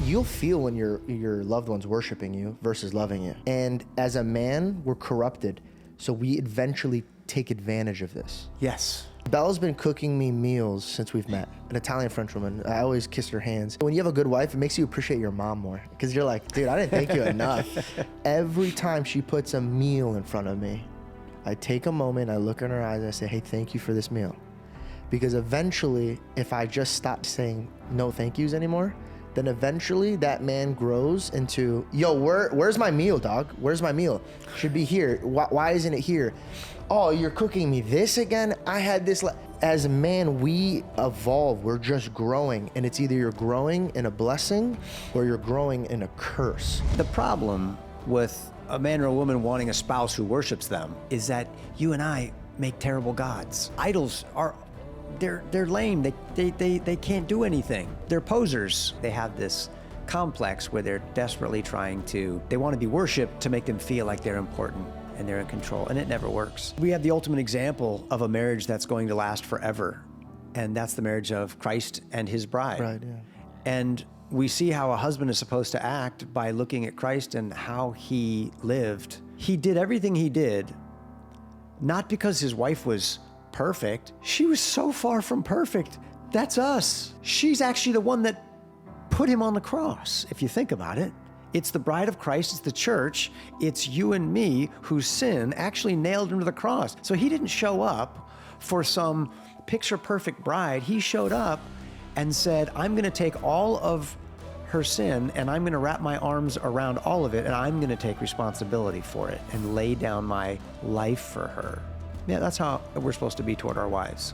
You'll feel when your loved one's worshiping you versus loving you. And as a man, we're corrupted. So we eventually take advantage of this. Yes. Bella's been cooking me meals since we've met. An Italian French woman. I always kiss her hands. When you have a good wife, it makes you appreciate your mom more. Because you're like, dude, I didn't thank you enough. Every time she puts a meal in front of me, I take a moment, I look in her eyes, and I say, hey, thank you for this meal. Because eventually, if I just stop saying no thank yous anymore, then eventually that man grows into, yo, where's my meal, dog? Where's my meal? Should be here. Why isn't it here? Oh, you're cooking me this again? I had this. As a man, we evolve. We're just growing. And it's either you're growing in a blessing or you're growing in a curse. The problem with a man or a woman wanting a spouse who worships them is that you and I make terrible gods. Idols are, they're lame. They can't do anything. They're posers. They have this complex where they're desperately they want to be worshiped to make them feel like they're important and they're in control, and it never works. We have the ultimate example of a marriage that's going to last forever, and that's the marriage of Christ and his bride. Right, yeah. And we see how a husband is supposed to act by looking at Christ and how he lived. He did everything he did, not because his wife was perfect. She was so far from perfect. That's us. She's actually the one that put him on the cross, if you think about it. It's the bride of Christ, it's the church, it's you and me whose sin actually nailed him to the cross. So he didn't show up for some picture-perfect bride. He showed up and said, I'm gonna take all of her sin and I'm gonna wrap my arms around all of it and I'm gonna take responsibility for it and lay down my life for her. Yeah, that's how we're supposed to be toward our wives.